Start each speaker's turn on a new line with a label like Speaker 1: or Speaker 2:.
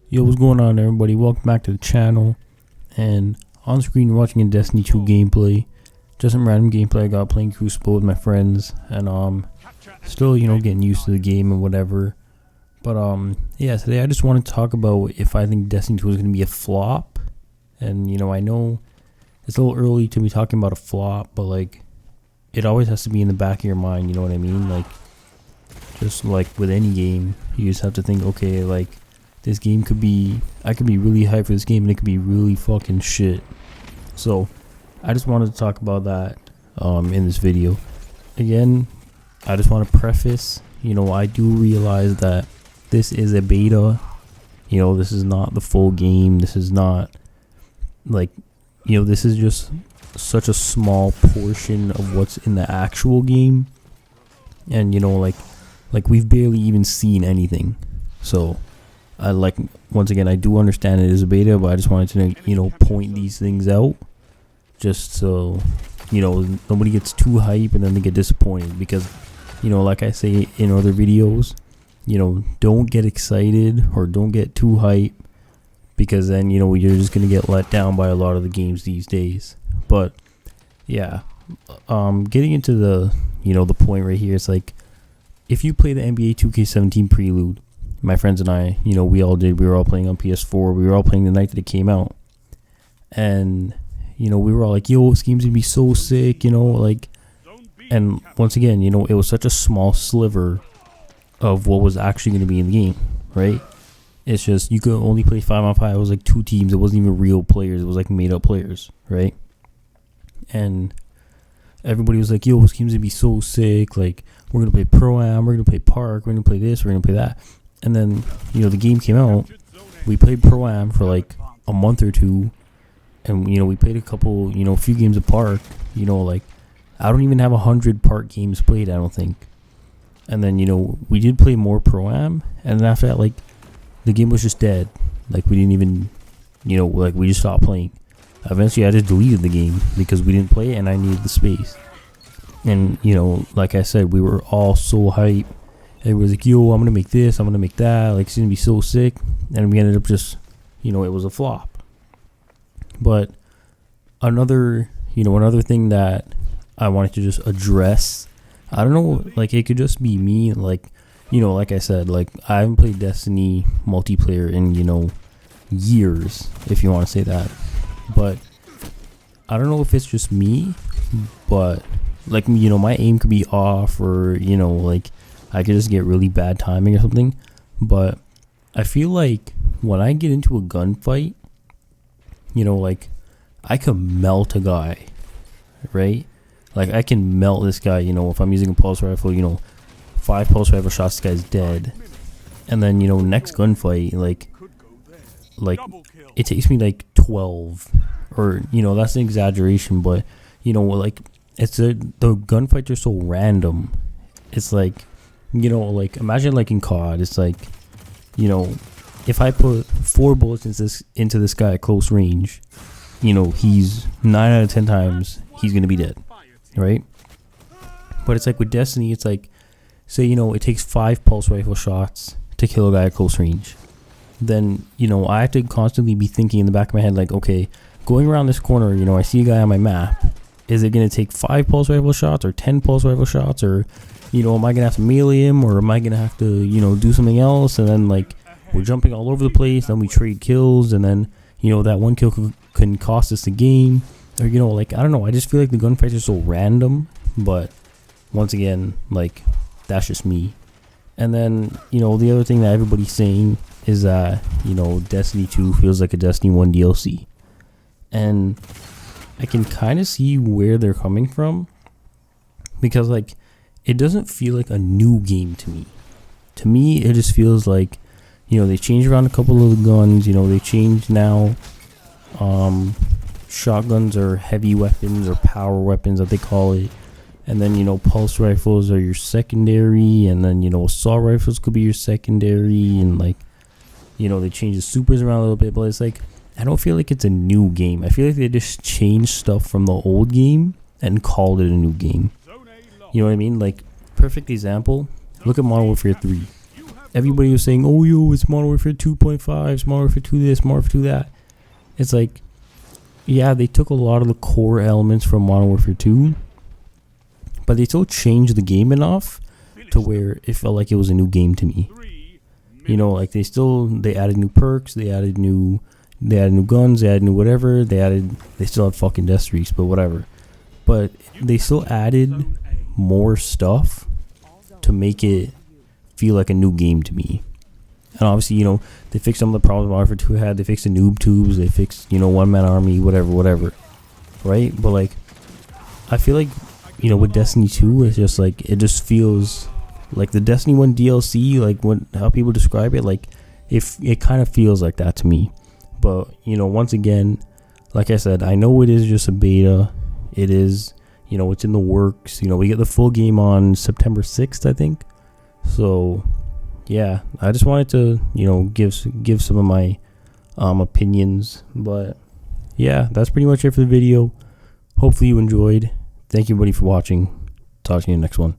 Speaker 1: Yo, what's going on, everybody? Welcome back to the channel. And on screen, you're watching a Destiny 2 gameplay. Just some random gameplay I got playing Crucible with my friends, and still, getting used to the game and whatever. But yeah, today I just want to talk about if I think Destiny 2 is going to be a flop. And I know it's a little early to be talking about a flop, but like, it always has to be in the back of your mind. You know what I mean? Like, just like with any game, you just have to think, okay, like, this game could be, I could be really hyped for this game and it could be really fucking shit. So I just wanted to talk about that in this video. Again, I just want to preface, I do realize that this is a beta. This is not the full game. This is not like, this is just such a small portion of what's in the actual game. And like we've barely even seen anything. So once again, I do understand it is a beta, but I just wanted to point these things out just so nobody gets too hype and then they get disappointed, because like I say in other videos, don't get excited or don't get too hype, because then you're just gonna get let down by a lot of the games these days. But yeah, getting into the the point right here, it's like, if you play the NBA 2K17 prelude, my friends and I, we all did. We were all playing on PS4. We were all playing the night that it came out. And, we were all like, yo, this game's gonna be so sick, like. And once again, it was such a small sliver of what was actually going to be in the game, right? It's just, you could only play 5-on-5. It was like 2 teams. It wasn't even real players. It was like made up players, right? And everybody was like, yo, this game's gonna be so sick. Like, we're going to play Pro-Am. We're going to play Park. We're going to play this. We're going to play that. And then, the game came out. We played Pro-Am for like a month or two. And, we played a couple, a few games of Park. Like, I don't even have 100 Park games played, I don't think. And then, we did play more Pro-Am. And then after that, like, the game was just dead. Like, we didn't even, like, we just stopped playing. Eventually, I just deleted the game because we didn't play it and I needed the space. And, like I said, we were all so hyped. Everybody was like, yo, I'm going to make this, I'm going to make that. Like, it's going to be so sick. And we ended up just, it was a flop. But another thing that I wanted to just address, I don't know, like, it could just be me. Like, like I said, like, I haven't played Destiny multiplayer in, years, if you want to say that. But I don't know if it's just me, but like, my aim could be off, or, like, I could just get really bad timing or something. But I feel like when I get into a gunfight, like, I could melt a guy, right? Like, I can melt this guy, if I'm using a pulse rifle, 5 pulse rifle shots, this guy's dead. And then, next gunfight, like, it takes me like 12, or, that's an exaggeration, but, like, the gunfights are so random. It's like, like, imagine like in COD, it's like, if I put 4 bullets into this guy at close range, he's 9 out of 10 times he's gonna be dead, right? But it's like with Destiny, it's like, say, it takes 5 pulse rifle shots to kill a guy at close range. Then, I have to constantly be thinking in the back of my head, like, okay, going around this corner, I see a guy on my map. Is it going to take 5 pulse rifle shots or 10 pulse rifle shots? Or, am I going to have to melee him? Or am I going to have to, do something else? And then, like, we're jumping all over the place. Then we trade kills. And then, that one kill can cost us the game. Or, like, I don't know. I just feel like the gunfights are so random. But, once again, like, that's just me. And then, the other thing that everybody's saying is that, Destiny 2 feels like a Destiny 1 DLC. And I can kind of see where they're coming from, because, like, it doesn't feel like a new game to me. To me, it just feels like, they changed around a couple of the guns. They changed now. Shotguns are heavy weapons, or power weapons that they call it. And then, pulse rifles are your secondary. And then, assault rifles could be your secondary. And, like, they changed the supers around a little bit. But it's like, I don't feel like it's a new game. I feel like they just changed stuff from the old game and called it a new game. You know what I mean? Like, perfect example, look at Modern Warfare 3. everybody was saying, oh, yo, it's Modern Warfare 2.5, it's Modern Warfare 2 this, Modern Warfare 2 that. It's like, yeah, they took a lot of the core elements from Modern Warfare 2, but they still changed the game enough to where it felt like it was a new game to me. You know, like they added new perks, they added new guns, they added new whatever, they still had fucking death streaks, but whatever. But they still added more stuff to make it feel like a new game to me. And obviously, you know, they fixed some of the problems Modern Warfare 2 had. They fixed the noob tubes, they fixed, you know, one-man army, whatever. Right? But like, I feel like, you know, with Destiny 2, it's just like, it just feels like the Destiny 1 DLC, like how people describe it, like it kind of feels like that to me. But, you know, once again, like I said, I know it is just a beta. It is, you know, it's in the works. You know, we get the full game on September 6th, I think. So, yeah, I just wanted to, you know, give some of my opinions. But, yeah, that's pretty much it for the video. Hopefully you enjoyed. Thank you, everybody, for watching. Talk to you in the next one.